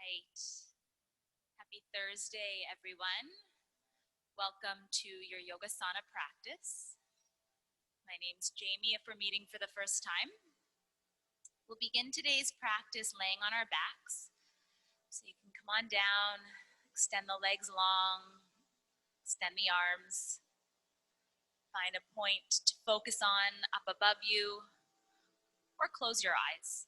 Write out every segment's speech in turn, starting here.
right. Happy Thursday, everyone. Welcome to your Yogasana practice. My name's Jamie if we're meeting for the first time. We'll begin today's practice laying on our backs. So you can come on down, extend the legs long, extend the arms. Find a point to focus on up above you, or close your eyes.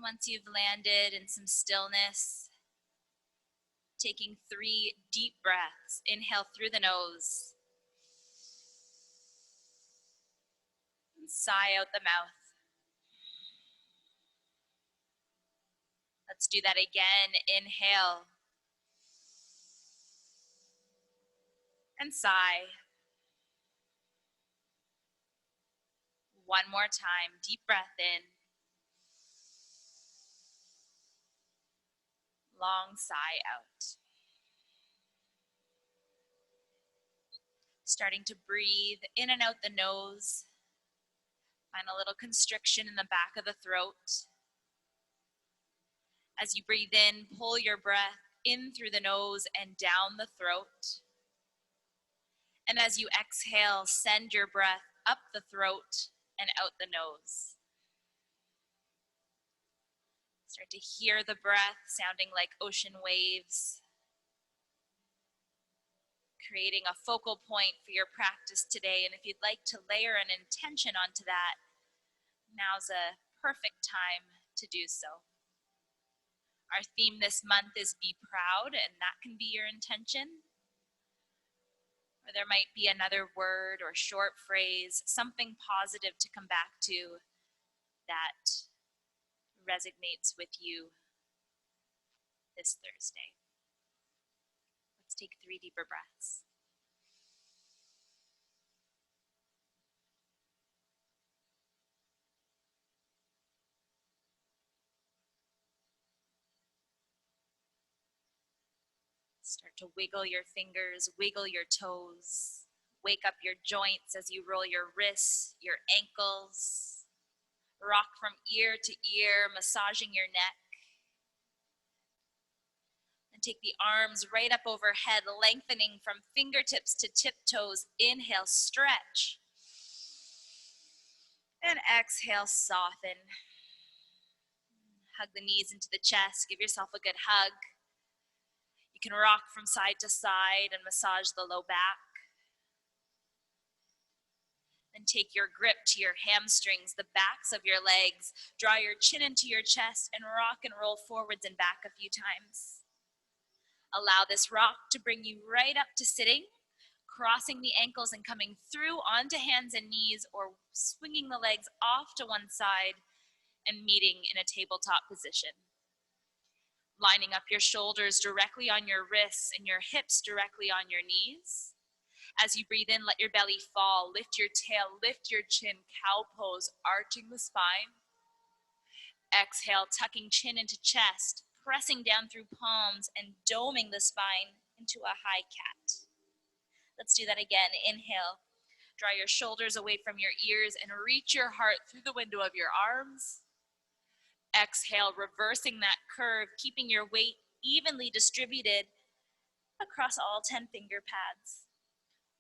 Once you've landed in some stillness, taking 3 deep breaths. Inhale through the nose. And sigh out the mouth. Let's do that again. Inhale. And sigh. One more time. Deep breath in. Long sigh out. Starting to breathe in and out the nose. Find a little constriction in the back of the throat. As you breathe in, pull your breath in through the nose and down the throat. And as you exhale, send your breath up the throat and out the nose. Start to hear the breath sounding like ocean waves, creating a focal point for your practice today. And if you'd like to layer an intention onto that, now's a perfect time to do so. Our theme this month is Be Proud, and that can be your intention. Or there might be another word or short phrase, something positive to come back to that resonates with you this Thursday. Let's take 3 deeper breaths. Start to wiggle your fingers, wiggle your toes. Wake up your joints as you roll your wrists, your ankles. Rock from ear to ear, massaging your neck. And take the arms right up overhead, lengthening from fingertips to tiptoes. Inhale, stretch. And exhale, soften. Hug the knees into the chest. Give yourself a good hug. You can rock from side to side and massage the low back. Then take your grip to your hamstrings, the backs of your legs. Draw your chin into your chest and rock and roll forwards and back a few times. Allow this rock to bring you right up to sitting, crossing the ankles and coming through onto hands and knees, or swinging the legs off to one side and meeting in a tabletop position. Lining up your shoulders directly on your wrists and your hips directly on your knees. As you breathe in, let your belly fall, lift your tail, lift your chin, cow pose, arching the spine. Exhale, tucking chin into chest, pressing down through palms and doming the spine into a high cat. Let's do that again. Inhale, draw your shoulders away from your ears and reach your heart through the window of your arms. Exhale, reversing that curve, keeping your weight evenly distributed across all 10 finger pads.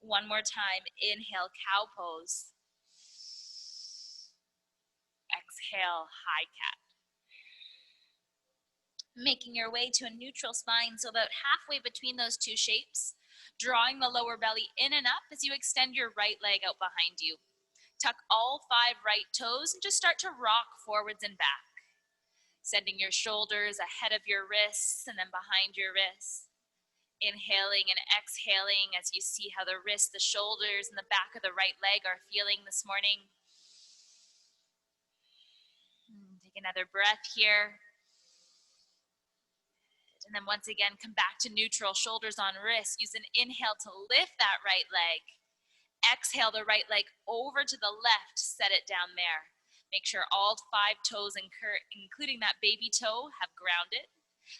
One more time. Inhale, cow pose. Exhale, high cat. Making your way to a neutral spine, so about halfway between those two shapes, drawing the lower belly in and up as you extend your right leg out behind you. Tuck all 5 right toes and just start to rock forwards and back. Sending your shoulders ahead of your wrists and then behind your wrists. Inhaling and exhaling as you see how the wrists, the shoulders, and the back of the right leg are feeling this morning. Take another breath here. And then once again, come back to neutral, shoulders on wrists. Use an inhale to lift that right leg. Exhale the right leg over to the left, set it down there. Make sure all 5 toes, including that baby toe, have grounded.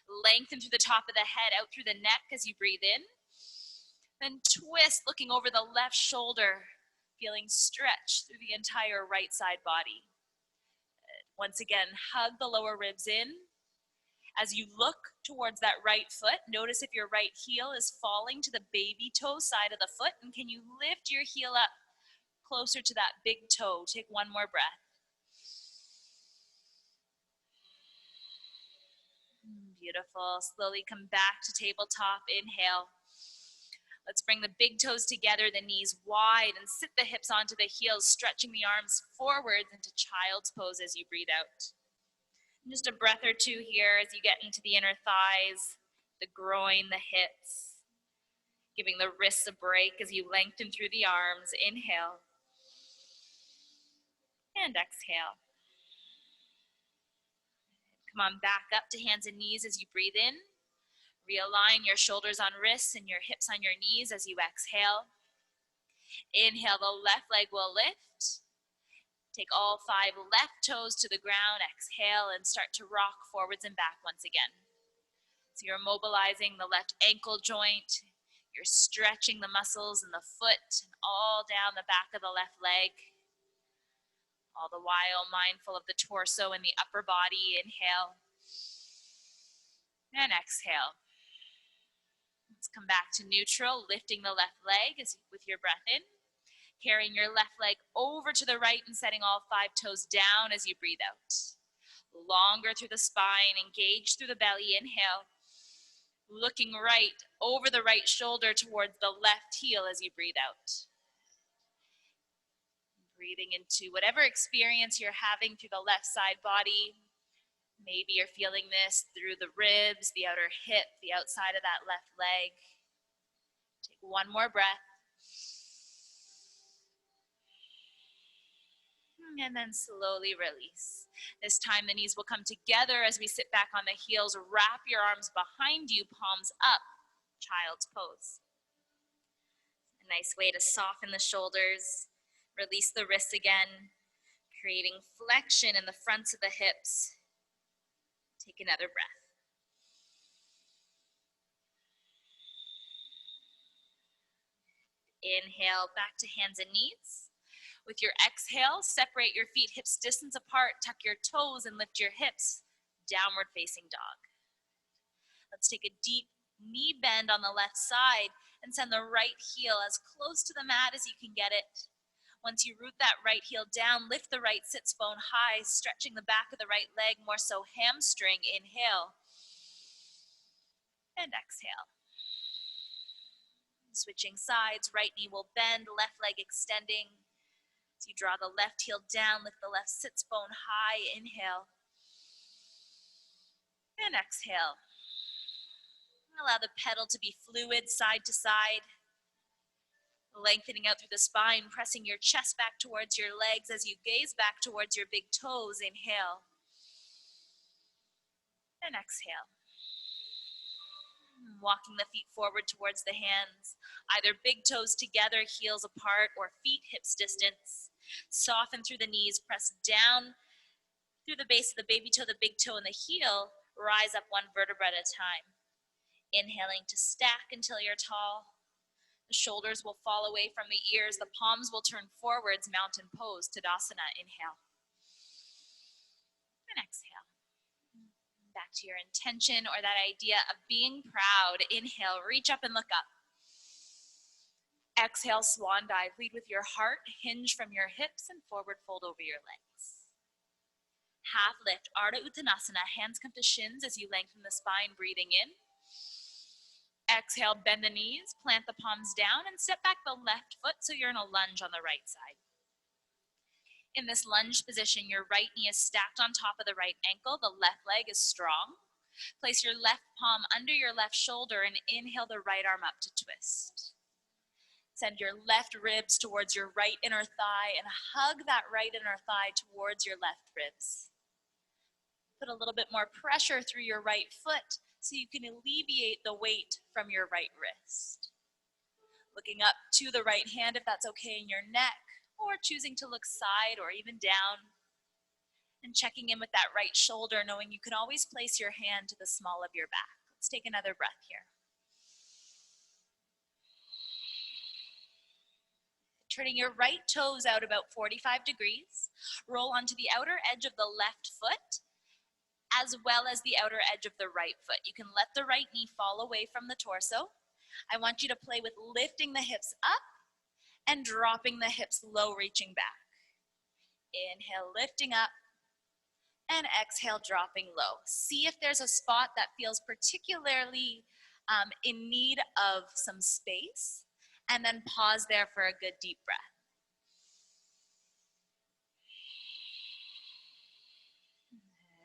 Lengthen through the top of the head, out through the neck as you breathe in. Then twist, looking over the left shoulder, feeling stretch through the entire right side body. Once again, hug the lower ribs in. As you look towards that right foot, notice if your right heel is falling to the baby toe side of the foot, and can you lift your heel up closer to that big toe? Take one more breath. Beautiful. Slowly come back to tabletop. Inhale. Let's bring the big toes together, the knees wide, and sit the hips onto the heels, stretching the arms forwards into child's pose as you breathe out. And just a breath or two here as you get into the inner thighs, the groin, the hips, giving the wrists a break as you lengthen through the arms. Inhale. And exhale. Come on back up to hands and knees as you breathe in. Realign your shoulders on wrists and your hips on your knees as you exhale. Inhale, the left leg will lift. Take all 5 left toes to the ground. Exhale and start to rock forwards and back once again. So you're mobilizing the left ankle joint. You're stretching the muscles in the foot and all down the back of the left leg. All the while mindful of the torso and the upper body. Inhale and exhale. Let's come back to neutral, lifting the left leg with your breath in. Carrying your left leg over to the right and setting all 5 toes down as you breathe out. Longer through the spine, engage through the belly. Inhale. Looking right over the right shoulder towards the left heel as you breathe out. Breathing into whatever experience you're having through the left side body. Maybe you're feeling this through the ribs, the outer hip, the outside of that left leg. Take one more breath. And then slowly release. This time the knees will come together as we sit back on the heels. Wrap your arms behind you, palms up, child's pose. A nice way to soften the shoulders. Release the wrists again, creating flexion in the fronts of the hips. Take another breath. Inhale, back to hands and knees. With your exhale, separate your feet hips distance apart, tuck your toes and lift your hips, downward facing dog. Let's take a deep knee bend on the left side and send the right heel as close to the mat as you can get it. Once you root that right heel down, lift the right sits bone high, stretching the back of the right leg, more so hamstring. Inhale and exhale. Switching sides, right knee will bend, left leg extending. As you draw the left heel down, lift the left sits bone high. Inhale and exhale. Allow the pedal to be fluid side to side. Lengthening out through the spine, pressing your chest back towards your legs as you gaze back towards your big toes. Inhale and exhale. Walking the feet forward towards the hands, either big toes together, heels apart, or feet hips distance. Soften through the knees, press down through the base of the baby toe, the big toe, and the heel. Rise up one vertebra at a time. Inhaling to stack until you're tall. The shoulders will fall away from the ears. The palms will turn forwards, mountain pose, Tadasana. Inhale and exhale. Back to your intention or that idea of being proud. Inhale, reach up and look up. Exhale, swan dive. Lead with your heart, hinge from your hips and forward fold over your legs. Half lift, Ardha Uttanasana. Hands come to shins as you lengthen the spine, breathing in. Exhale, bend the knees, plant the palms down, and step back the left foot so you're in a lunge on the right side. In this lunge position, your right knee is stacked on top of the right ankle. The left leg is strong. Place your left palm under your left shoulder and inhale the right arm up to twist. Send your left ribs towards your right inner thigh and hug that right inner thigh towards your left ribs. Put a little bit more pressure through your right foot so you can alleviate the weight from your right wrist. Looking up to the right hand if that's okay in your neck, or choosing to look side or even down. And checking in with that right shoulder, knowing you can always place your hand to the small of your back. Let's take another breath here. Turning your right toes out about 45 degrees. Roll onto the outer edge of the left foot, as well as the outer edge of the right foot. You can let the right knee fall away from the torso. I want you to play with lifting the hips up and dropping the hips low, reaching back. Inhale, lifting up, and exhale, dropping low. See if there's a spot that feels particularly in need of some space, and then pause there for a good deep breath.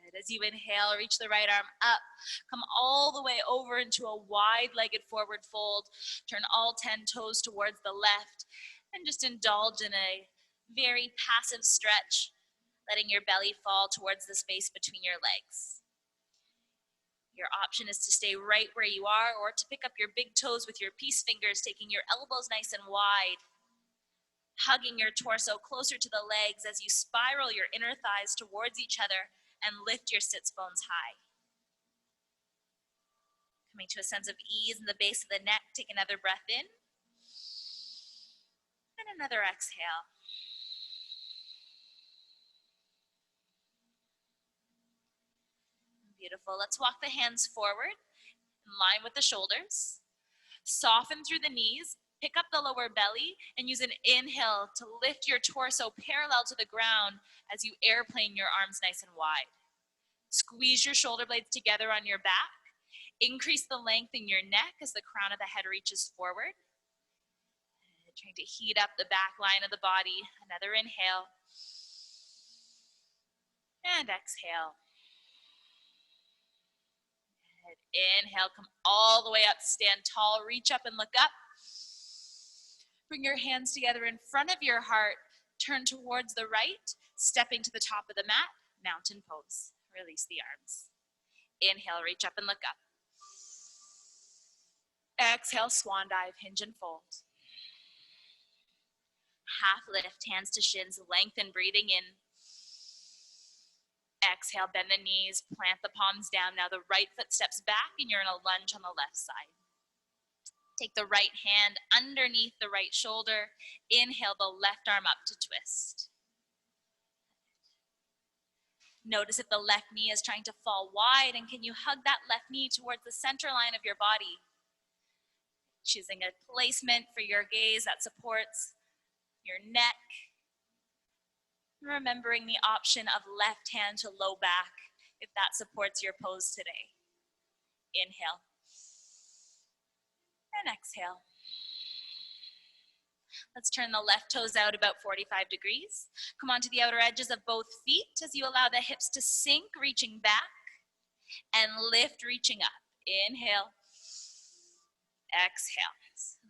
Good. As you inhale, reach the right arm up, come all the way over into a wide-legged forward fold, turn all 10 toes towards the left, and just indulge in a very passive stretch, letting your belly fall towards the space between your legs. Your option is to stay right where you are or to pick up your big toes with your peace fingers, taking your elbows nice and wide, hugging your torso closer to the legs as you spiral your inner thighs towards each other and lift your sits bones high. Coming to a sense of ease in the base of the neck, take another breath in and another exhale. Beautiful. Let's walk the hands forward in line with the shoulders. Soften through the knees, pick up the lower belly, and use an inhale to lift your torso parallel to the ground as you airplane your arms nice and wide. Squeeze your shoulder blades together on your back. Increase the length in your neck as the crown of the head reaches forward. Trying to heat up the back line of the body. Another inhale. And exhale. Inhale, come all the way up, stand tall, reach up and look up. Bring your hands together in front of your heart, turn towards the right, stepping to the top of the mat, mountain pose. Release the arms. Inhale, reach up and look up. Exhale, swan dive, hinge and fold. Half lift, hands to shins, lengthen, breathing in. Exhale, bend the knees, plant the palms down. Now the right foot steps back and you're in a lunge on the left side. Take the right hand underneath the right shoulder. Inhale the left arm up to twist. Notice if the left knee is trying to fall wide, and can you hug that left knee towards the center line of your body? Choosing a placement for your gaze that supports your neck. Remembering the option of left hand to low back if that supports your pose today. Inhale and exhale. Let's turn the left toes out about 45 degrees. Come onto the outer edges of both feet as you allow the hips to sink, reaching back, and lift, reaching up. Inhale, exhale.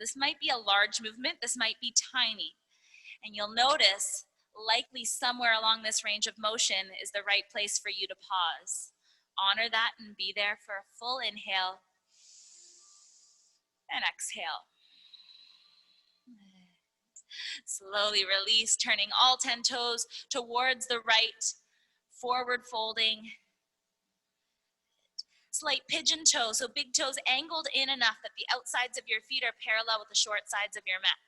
This might be a large movement, this might be tiny, and you'll notice likely somewhere along this range of motion is the right place for you to pause. Honor that and be there for a full inhale and exhale. Slowly release, turning all 10 toes towards the right, forward folding. Slight pigeon toe, so big toes angled in enough that the outsides of your feet are parallel with the short sides of your mat.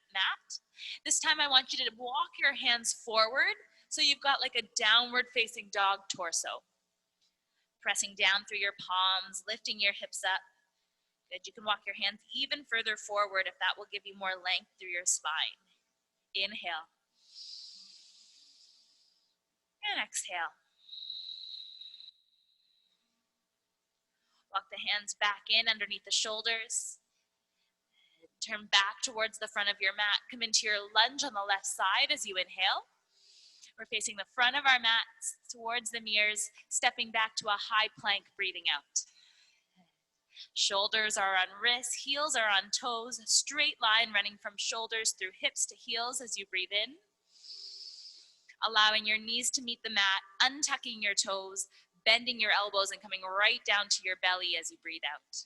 This time I want you to walk your hands forward so you've got like a downward facing dog torso. Pressing down through your palms, lifting your hips up. Good, you can walk your hands even further forward if that will give you more length through your spine. Inhale. And exhale. Walk the hands back in underneath the shoulders. Turn back towards the front of your mat. Come into your lunge on the left side as you inhale. We're facing the front of our mats towards the mirrors, stepping back to a high plank, breathing out. Shoulders are on wrists, heels are on toes, a straight line running from shoulders through hips to heels as you breathe in. Allowing your knees to meet the mat, untucking your toes, bending your elbows and coming right down to your belly as you breathe out.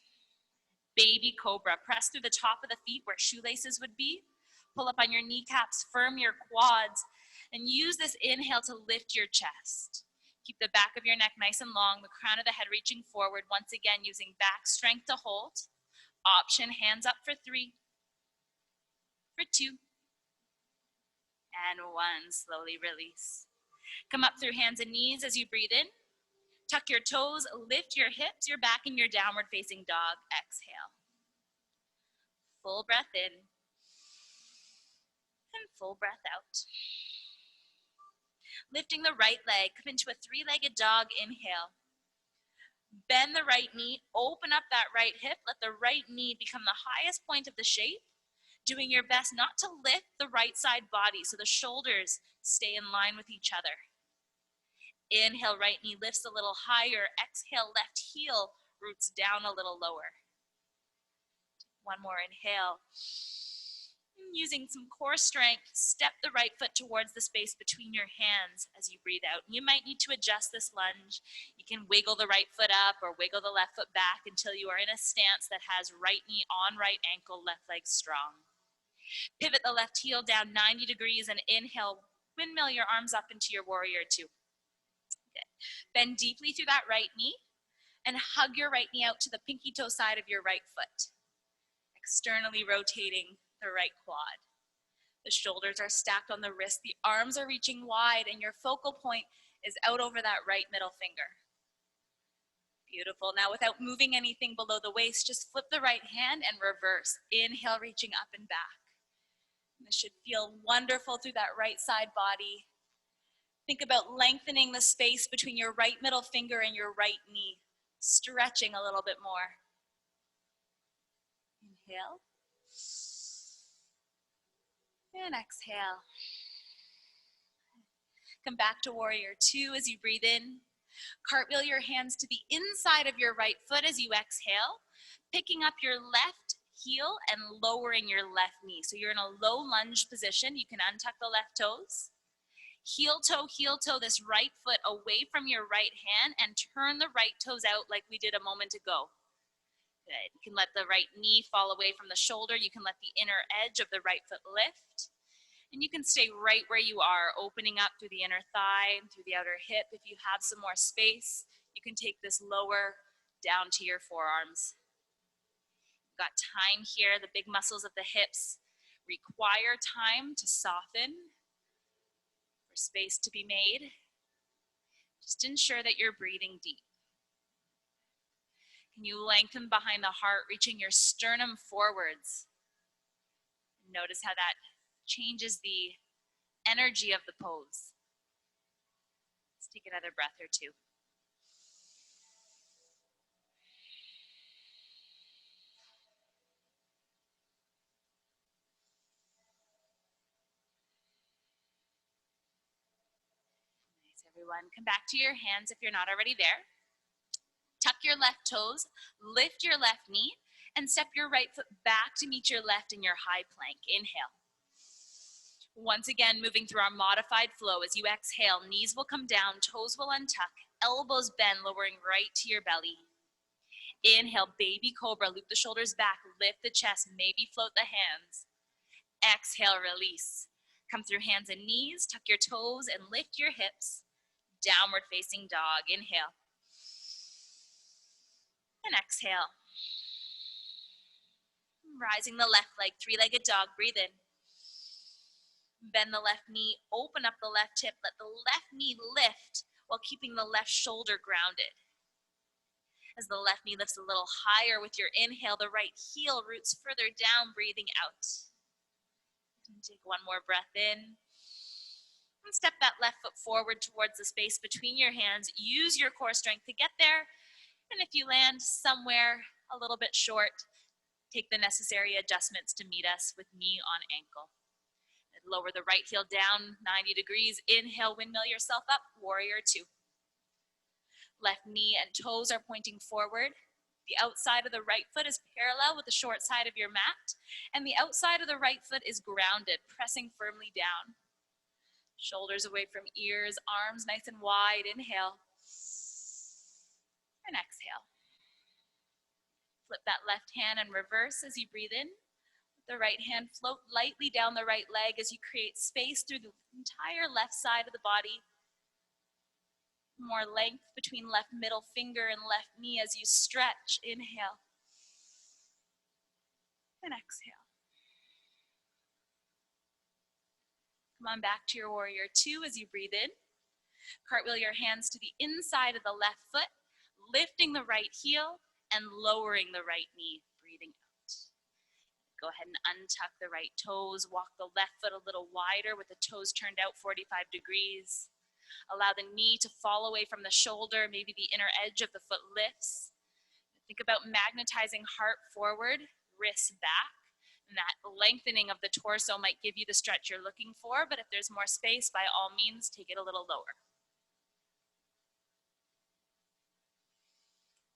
Baby Cobra, press through the top of the feet where shoelaces would be. Pull up on your kneecaps, firm your quads, and use this inhale to lift your chest. Keep the back of your neck nice and long, the crown of the head reaching forward, once again using back strength to hold. Option, hands up for 3, for 2, and 1. Slowly release. Come up through hands and knees as you breathe in. Tuck your toes, lift your hips, you're back in your downward facing dog. Exhale. Full breath in, and full breath out. Lifting the right leg, come into a 3-legged dog, inhale. Bend the right knee, open up that right hip, let the right knee become the highest point of the shape, doing your best not to lift the right side body so the shoulders stay in line with each other. Inhale, right knee lifts a little higher. Exhale, left heel roots down a little lower. One more inhale. Using some core strength, step the right foot towards the space between your hands as you breathe out. You might need to adjust this lunge. You can wiggle the right foot up or wiggle the left foot back until you are in a stance that has right knee on right ankle, left leg strong. Pivot the left heel down 90 degrees and inhale, windmill your arms up into your warrior 2. Good. Bend deeply through that right knee and hug your right knee out to the pinky toe side of your right foot. Externally rotating the right quad. The shoulders are stacked on the wrist, the arms are reaching wide, and your focal point is out over that right middle finger. Beautiful. Now without moving anything below the waist, just flip the right hand and reverse. Inhale, reaching up and back. And this should feel wonderful through that right side body. Think about lengthening the space between your right middle finger and your right knee, stretching a little bit more. Inhale. And exhale. Come back to warrior 2 as you breathe in. Cartwheel your hands to the inside of your right foot as you exhale, picking up your left heel and lowering your left knee. So you're in a low lunge position. You can untuck the left toes. Heel toe this right foot away from your right hand and turn the right toes out like we did a moment ago. Good. You can let the right knee fall away from the shoulder. You can let the inner edge of the right foot lift. And you can stay right where you are, opening up through the inner thigh and through the outer hip. If you have some more space, you can take this lower down to your forearms. You've got time here. The big muscles of the hips require time to soften, for space to be made. Just ensure that you're breathing deep. Can you lengthen behind the heart, reaching your sternum forwards? Notice how that changes the energy of the pose. Let's take another breath or 2. Nice, everyone. Come back to your hands if you're not already there. Tuck your left toes, lift your left knee, and step your right foot back to meet your left in your high plank. Inhale. Once again, moving through our modified flow. As you exhale, knees will come down, toes will untuck, elbows bend, lowering right to your belly. Inhale, baby cobra, loop the shoulders back, lift the chest, maybe float the hands. Exhale, release. Come through hands and knees, tuck your toes and lift your hips. Downward facing dog. Inhale. And exhale. Rising the left leg, 3-legged dog, breathe in. Bend the left knee, open up the left hip, let the left knee lift while keeping the left shoulder grounded. As the left knee lifts a little higher with your inhale, the right heel roots further down, breathing out. And take one more breath in. And step that left foot forward towards the space between your hands. Use your core strength to get there. And if you land somewhere a little bit short, take the necessary adjustments to meet us with knee on ankle. And lower the right heel down 90 degrees. Inhale, windmill yourself up, warrior 2. Left knee and toes are pointing forward. The outside of the right foot is parallel with the short side of your mat, and the outside of the right foot is grounded, pressing firmly down. Shoulders away from ears, arms nice and wide. Inhale, and exhale. Flip that left hand and reverse as you breathe in. The right hand float lightly down the right leg as you create space through the entire left side of the body. More length between left middle finger and left knee as you stretch. Inhale and exhale. Come on back to your warrior two as you breathe in. Cartwheel your hands to the inside of the left foot, lifting the right heel and lowering the right knee, breathing out. Go ahead and untuck the right toes. Walk the left foot a little wider with the toes turned out 45 degrees. Allow the knee to fall away from the shoulder. Maybe the inner edge of the foot lifts. Think about magnetizing heart forward, wrists back. And that lengthening of the torso might give you the stretch you're looking for, but if there's more space, by all means, take it a little lower.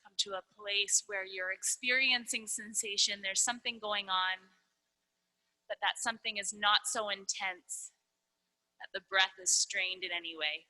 Come to a place where you're experiencing sensation. There's something going on, but that something is not so intense that the breath is strained in any way.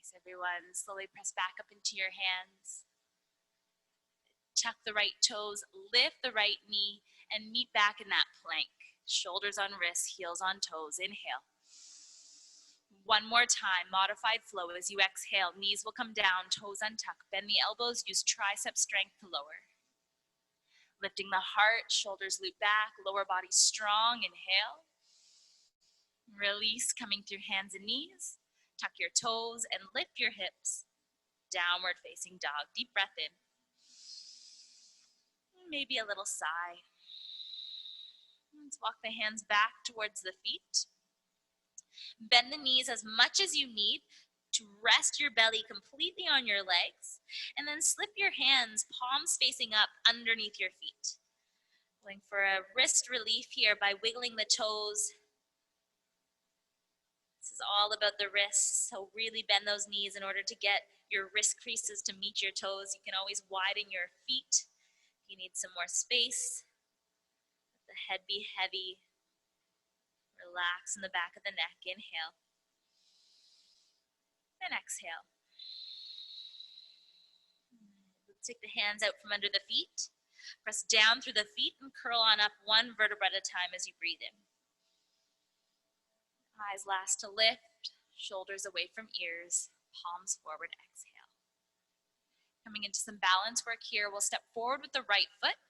Nice, everyone. Slowly press back up into your hands. Tuck the right toes, lift the right knee, and meet back in that plank. Shoulders on wrists, heels on toes. Inhale. One more time, modified flow. As you exhale, knees will come down, toes untuck. Bend the elbows, use tricep strength to lower. Lifting the heart, shoulders loop back, lower body strong. Inhale. Release, coming through hands and knees. Tuck your toes and lift your hips. Downward facing dog. Deep breath in. Maybe a little sigh. Let's walk the hands back towards the feet. Bend the knees as much as you need to rest your belly completely on your legs, and then slip your hands, palms facing up underneath your feet. Going for a wrist relief here by wiggling the toes. This is all about the wrists, so really bend those knees in order to get your wrist creases to meet your toes. You can always widen your feet if you need some more space. Let the head be heavy. Relax in the back of the neck. Inhale. And exhale. Let's take the hands out from under the feet. Press down through the feet and curl on up one vertebra at a time as you breathe in. Eyes last to lift, shoulders away from ears, palms forward, exhale. Coming into some balance work here, we'll step forward with the right foot.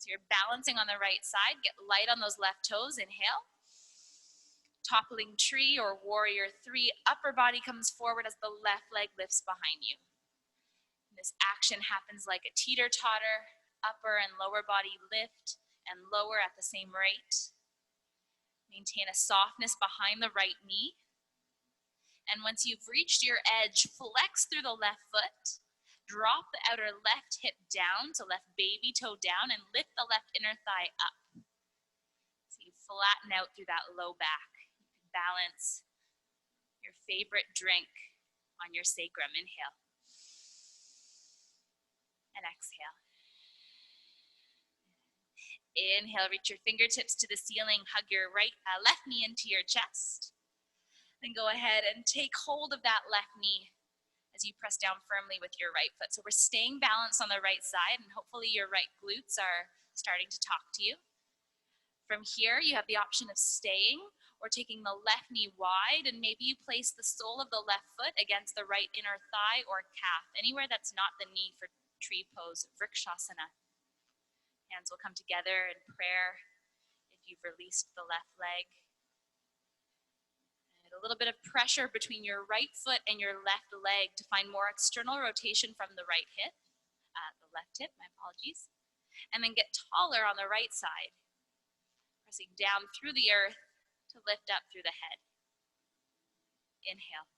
So you're balancing on the right side, get light on those left toes, inhale. Toppling tree or warrior three, upper body comes forward as the left leg lifts behind you. And this action happens like a teeter-totter, upper and lower body lift and lower at the same rate. Maintain a softness behind the right knee. And once you've reached your edge, flex through the left foot, drop the outer left hip down to left baby toe down and lift the left inner thigh up. So you flatten out through that low back. You can balance your favorite drink on your sacrum. Inhale. And exhale. Inhale, reach your fingertips to the ceiling, hug your left knee into your chest. Then go ahead and take hold of that left knee as you press down firmly with your right foot. So we're staying balanced on the right side, and hopefully your right glutes are starting to talk to you. From here, you have the option of staying or taking the left knee wide, and maybe you place the sole of the left foot against the right inner thigh or calf, anywhere that's not the knee for tree pose, Vrikshasana. Hands will come together in prayer if you've released the left leg. And a little bit of pressure between your right foot and your left leg to find more external rotation from the right hip, the left hip, my apologies. And then get taller on the right side, pressing down through the earth to lift up through the head. Inhale.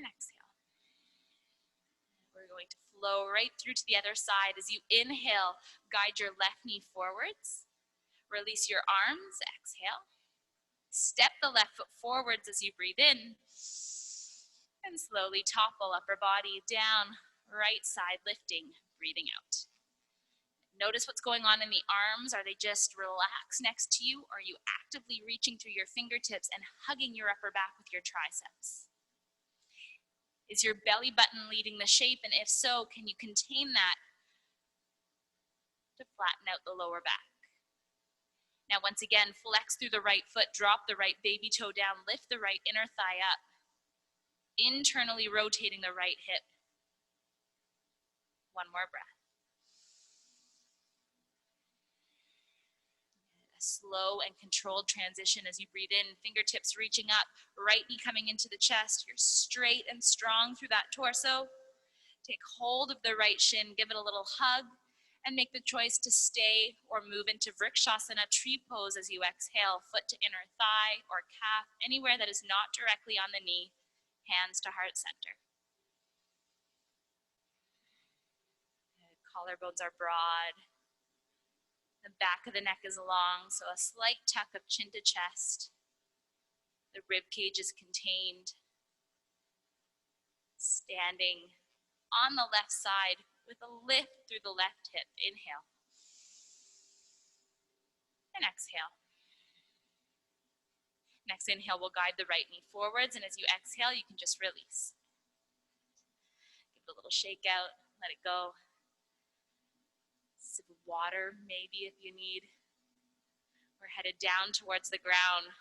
And exhale. We're going to flow right through to the other side. As you inhale, guide your left knee forwards. Release your arms, exhale. Step the left foot forwards as you breathe in. And slowly topple upper body down, right side lifting. breathing out. Notice what's going on in the arms. Are they just relaxed next to you? Or are you actively reaching through your fingertips and hugging your upper back with your triceps? Is your belly button leading the shape? And if so, can you contain that to flatten out the lower back? Now, once again, flex through the right foot, drop the right baby toe down, lift the right inner thigh up, internally rotating the right hip. One more breath. A slow and controlled transition as you breathe in, fingertips reaching up, right knee coming into the chest. You're straight and strong through that torso. Take hold of the right shin, give it a little hug, and make the choice to stay or move into Vrikshasana, tree pose as you exhale, foot to inner thigh or calf, anywhere that is not directly on the knee, hands to heart center. The collarbones are broad. The back of the neck is long, so a slight tuck of chin to chest. The rib cage is contained. Standing on the left side with a lift through the left hip. Inhale. And exhale. Next inhale will guide the right knee forwards, and as you exhale, you can just release. Give it a little shake out, let it go. Sip of water, maybe if you need. We're headed down towards the ground,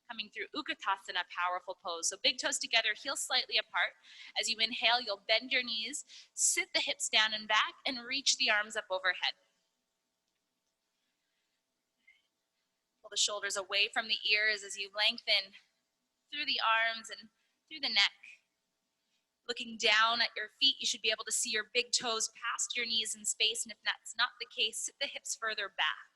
coming through YOGAthletix, powerful pose. So big toes together, heels slightly apart. As you inhale, you'll bend your knees, sit the hips down and back, and reach the arms up overhead. Pull the shoulders away from the ears as you lengthen through the arms and through the neck. Looking down at your feet, you should be able to see your big toes past your knees in space, and if that's not the case, sit the hips further back.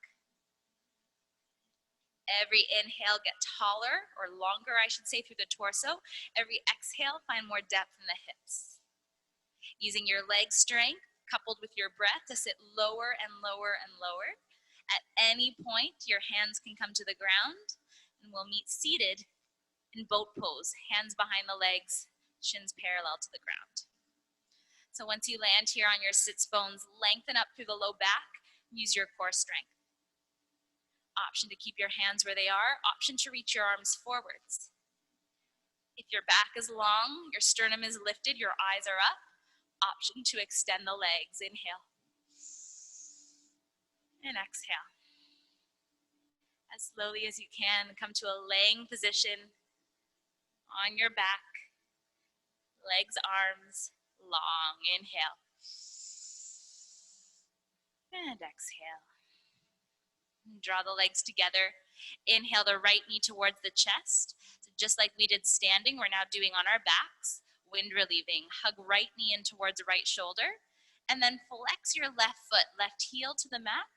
Every inhale, get taller, or longer, I should say, through the torso. Every exhale, find more depth in the hips. Using your leg strength, coupled with your breath, to sit lower and lower and lower. At any point, your hands can come to the ground, and we'll meet seated in boat pose, hands behind the legs, shins parallel to the ground. So once you land here on your sits bones, lengthen up through the low back, use your core strength. Option to keep your hands where they are, option to reach your arms forwards. If your back is long, your sternum is lifted, your eyes are up, option to extend the legs. Inhale. And exhale. As slowly as you can, come to a laying position on your back, legs, arms, long. Inhale. And exhale. Draw the legs together. Inhale the right knee towards the chest. So just like we did standing, we're now doing on our backs. Wind relieving. Hug right knee in towards right shoulder. And then flex your left foot, left heel to the mat.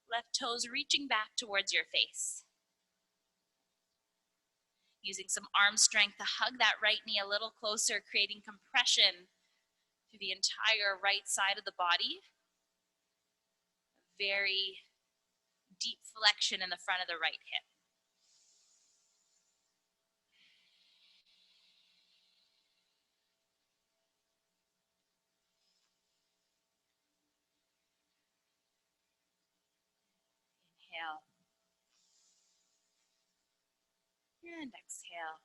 Left toes reaching back towards your face. Using some arm strength to hug that right knee a little closer, creating compression through the entire right side of the body. Very deep flexion in the front of the right hip. Inhale. And exhale.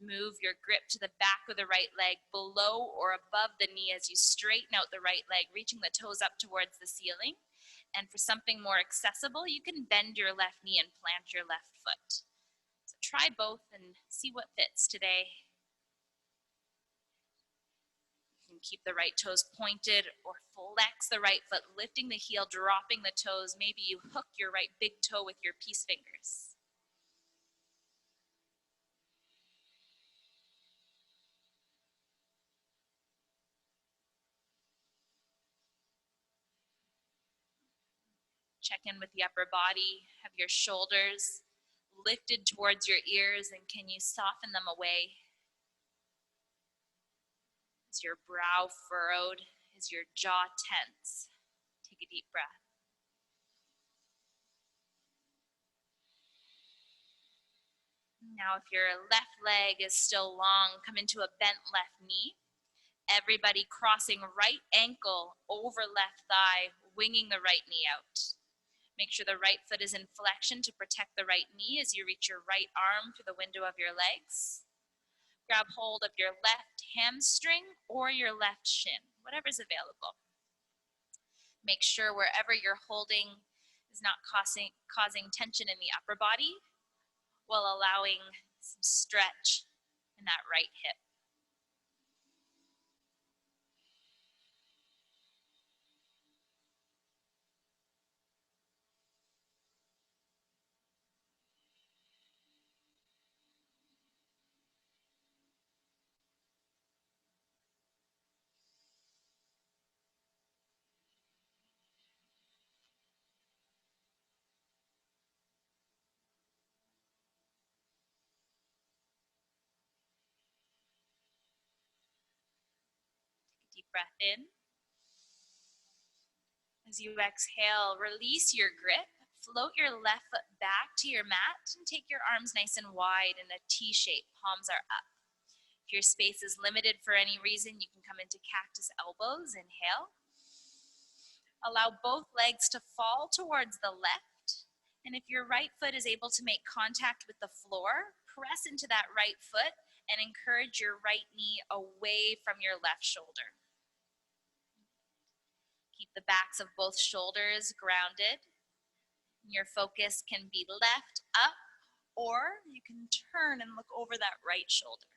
Move your grip to the back of the right leg, below or above the knee as you straighten out the right leg, reaching the toes up towards the ceiling. And for something more accessible, you can bend your left knee and plant your left foot. So try both and see what fits today. You can keep the right toes pointed or flex the right foot, lifting the heel, dropping the toes. Maybe you hook your right big toe with your peace fingers. Check in with the upper body. Have your shoulders lifted towards your ears, and can you soften them away? Is your brow furrowed? Is your jaw tense? Take a deep breath. Now, if your left leg is still long, come into a bent left knee. Everybody crossing right ankle over left thigh, winging the right knee out. Make sure the right foot is in flexion to protect the right knee as you reach your right arm through the window of your legs. Grab hold of your left hamstring or your left shin, whatever's available. Make sure wherever you're holding is not causing tension in the upper body while allowing some stretch in that right hip. Deep breath in. As you exhale, release your grip. Float your left foot back to your mat and take your arms nice and wide in a T shape. Palms are up. If your space is limited for any reason, you can come into Cactus Elbows. Inhale. Allow both legs to fall towards the left. And if your right foot is able to make contact with the floor, press into that right foot and encourage your right knee away from your left shoulder. Keep the backs of both shoulders grounded. Your focus can be left, up, or you can turn and look over that right shoulder.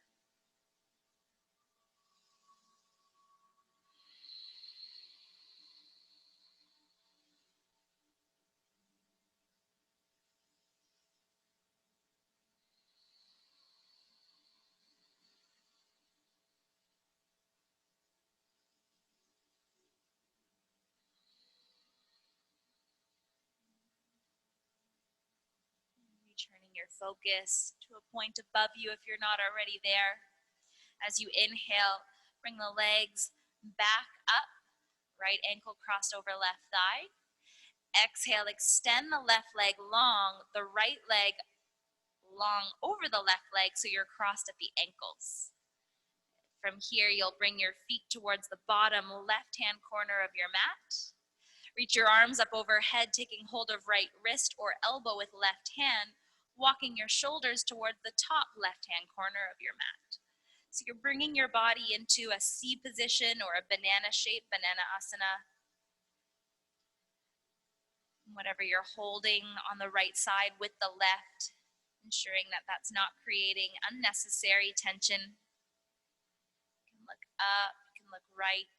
Returning your focus to a point above you if you're not already there. As you inhale, bring the legs back up, right ankle crossed over left thigh. Exhale, extend the left leg long, the right leg long over the left leg so you're crossed at the ankles. From here, you'll bring your feet towards the bottom left-hand corner of your mat. Reach your arms up overhead, taking hold of right wrist or elbow with left hand, walking your shoulders towards the top left-hand corner of your mat. So you're bringing your body into a C position or a banana shape, banana asana. Whatever you're holding on the right side with the left, ensuring that that's not creating unnecessary tension. You can look up, you can look right.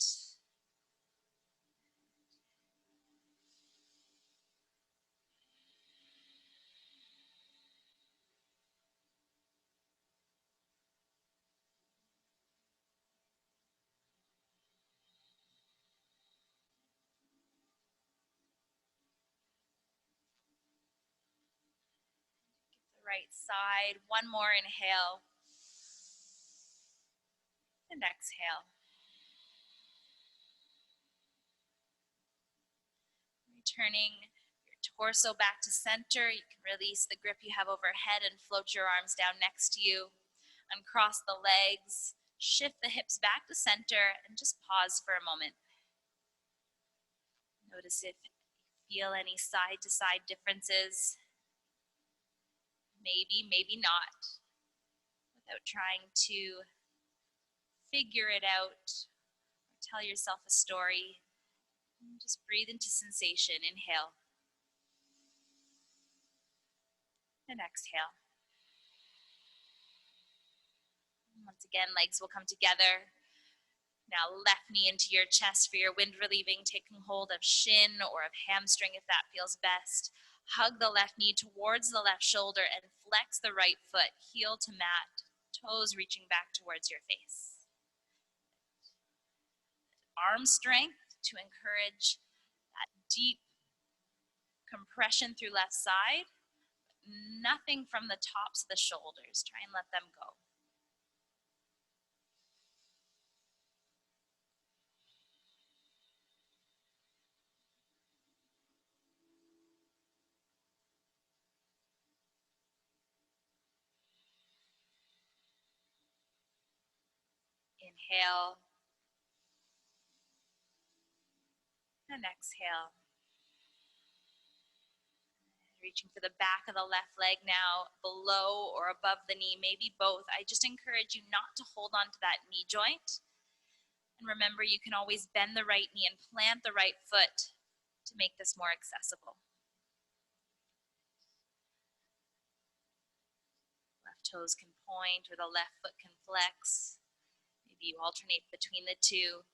Right side, one more inhale and exhale. Returning your torso back to center, you can release the grip you have overhead and float your arms down next to you. Uncross the legs, shift the hips back to center, and just pause for a moment. Notice if you feel any side-to-side differences. Maybe, maybe not. Without trying to figure it out or tell yourself a story. Just breathe into sensation. Inhale. And exhale. Once again, legs will come together. Now left knee into your chest for your wind relieving, taking hold of shin or of hamstring if that feels best. Hug the left knee towards the left shoulder and flex the right foot, heel to mat, toes reaching back towards your face. Arm strength to encourage that deep compression through left side. Nothing from the tops of the shoulders. Try and let them go. Inhale and exhale. Reaching for the back of the left leg now, below or above the knee, maybe both. I just encourage you not to hold on to that knee joint. And remember, you can always bend the right knee and plant the right foot to make this more accessible. Left toes can point or the left foot can flex. Maybe you alternate between the two.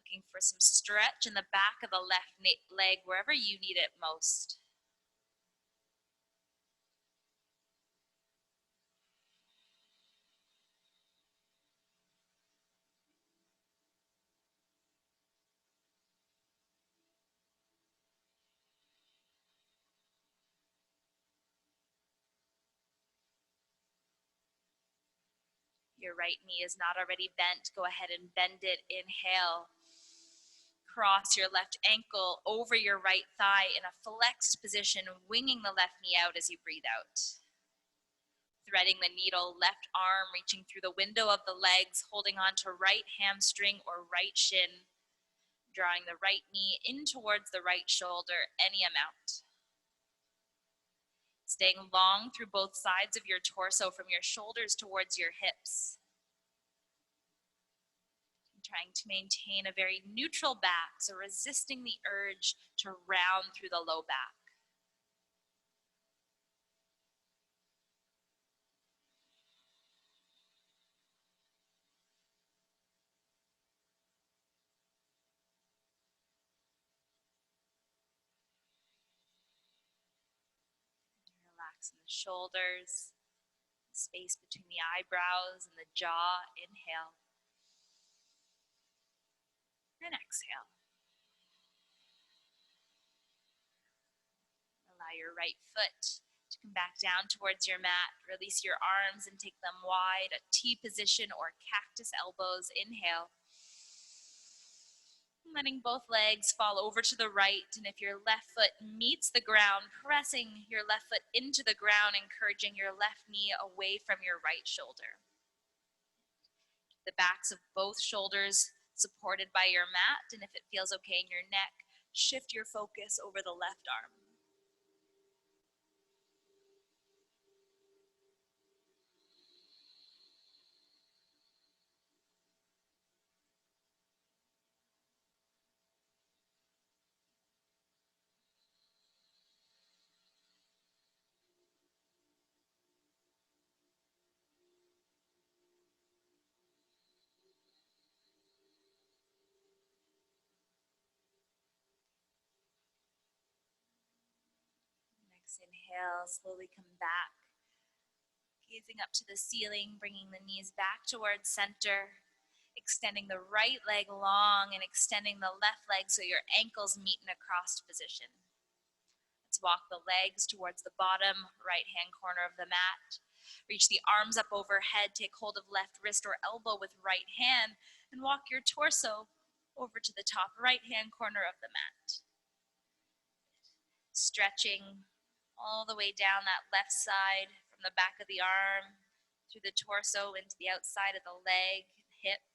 Looking for some stretch in the back of the left leg, wherever you need it most. Your right knee is not already bent. Go ahead and bend it. Inhale. Cross your left ankle over your right thigh in a flexed position, winging the left knee out as you breathe out. Threading the needle, left arm reaching through the window of the legs, holding on to right hamstring or right shin, drawing the right knee in towards the right shoulder, any amount. Staying long through both sides of your torso from your shoulders towards your hips. Trying to maintain a very neutral back, so resisting the urge to round through the low back. Relaxing the shoulders, the space between the eyebrows and the jaw. Inhale and exhale. Allow your right foot to come back down towards your mat. Release your arms and take them wide, a T position or cactus elbows. Inhale. Letting both legs fall over to the right, and if your left foot meets the ground, pressing your left foot into the ground, encouraging your left knee away from your right shoulder. The backs of both shoulders supported by your mat, and if it feels okay in your neck, shift your focus over the left arm. Next inhale, slowly come back. Gazing up to the ceiling, bringing the knees back towards center. Extending the right leg long and extending the left leg so your ankles meet in a crossed position. Let's walk the legs towards the bottom right-hand corner of the mat. Reach the arms up overhead, take hold of left wrist or elbow with right hand, and walk your torso over to the top right-hand corner of the mat. Stretching all the way down that left side from the back of the arm, through the torso into the outside of the leg, hip.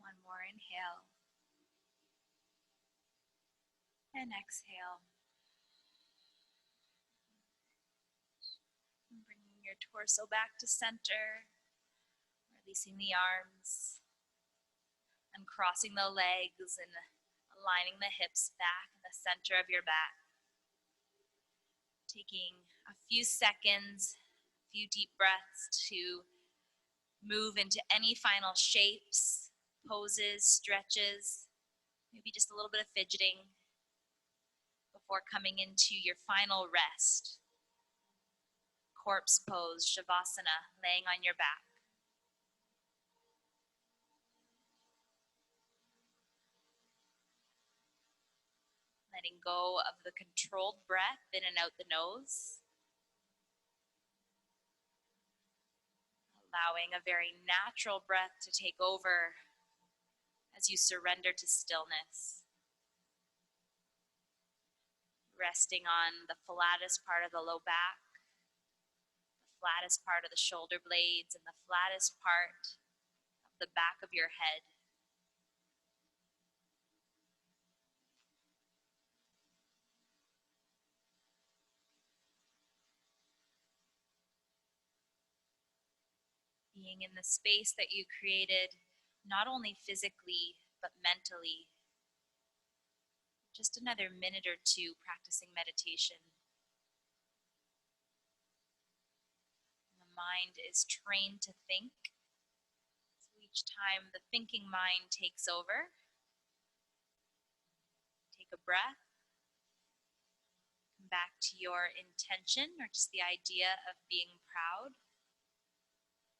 One more inhale. And exhale. And bringing your torso back to center. Releasing the arms. Uncrossing the legs and aligning the hips back in the center of your back. Taking a few seconds, a few deep breaths to Move into any final shapes, poses, stretches, maybe just a little bit of fidgeting before coming into your final rest. Corpse pose, Shavasana, laying on your back. Letting go of the controlled breath in and out the nose. Allowing a very natural breath to take over as you surrender to stillness. Resting on the flattest part of the low back, the flattest part of the shoulder blades, and the flattest part of the back of your head. Being in the space that you created, not only physically, but mentally. Just another minute or two practicing meditation. The mind is trained to think. So each time the thinking mind takes over, take a breath. Come back to your intention or just the idea of being proud,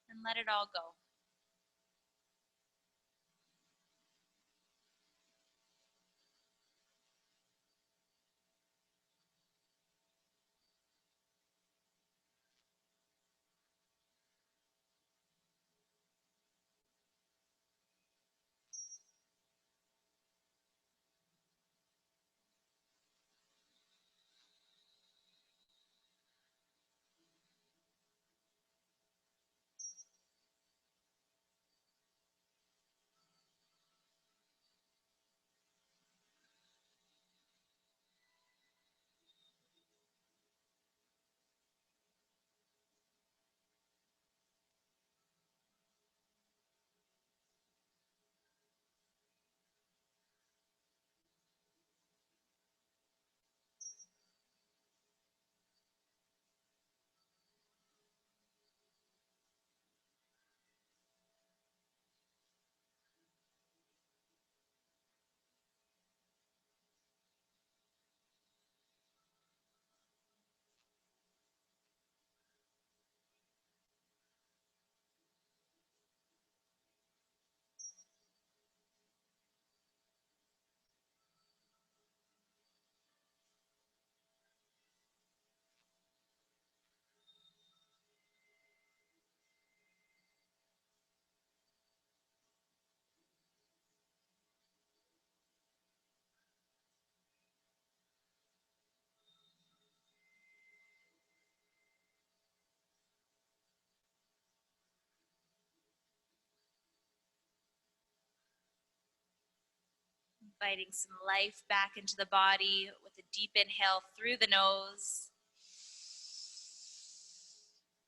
and let it all go. Inviting some life back into the body with a deep inhale through the nose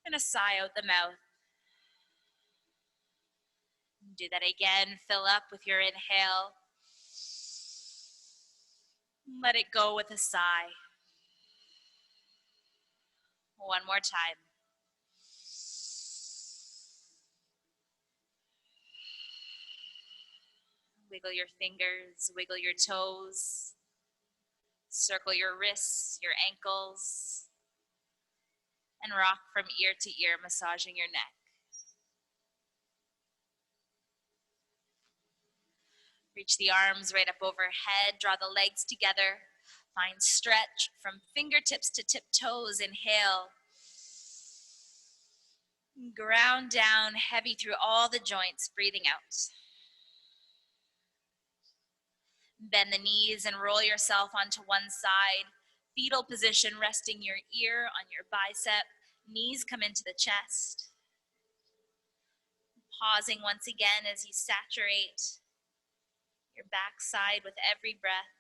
and a sigh out the mouth. Do that again. Fill up with your inhale. Let it go with a sigh. One more time. Wiggle your fingers, wiggle your toes, circle your wrists, your ankles, and rock from ear to ear, massaging your neck. Reach the arms right up overhead, draw the legs together. Find stretch from fingertips to tip toes. Inhale. Ground down, heavy through all the joints, breathing out. Bend the knees and roll yourself onto one side. Fetal position, resting your ear on your bicep. Knees come into the chest. Pausing once again as you saturate your backside with every breath.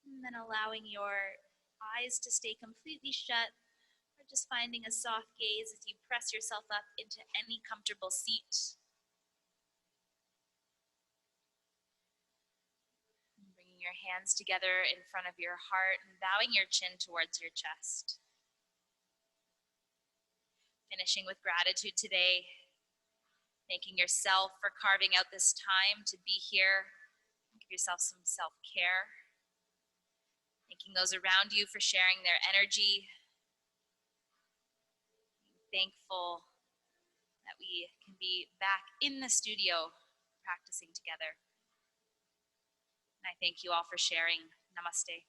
And then allowing your eyes to stay completely shut, or just finding a soft gaze as you press yourself up into any comfortable seat. your hands together in front of your heart and bowing your chin towards your chest. Finishing with gratitude today, thanking yourself for carving out this time to be here. Give yourself some self-care. Thanking those around you for sharing their energy. Being thankful that we can be back in the studio practicing together. And I thank you all for sharing. Namaste.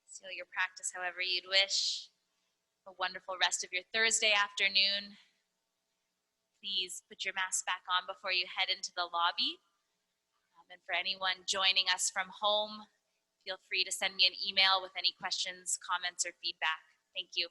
Seal your practice however you'd wish. A wonderful rest of your Thursday afternoon. Please put your mask back on before you head into the lobby. And for anyone joining us from home, feel free to send me an email with any questions, comments, or feedback. Thank you.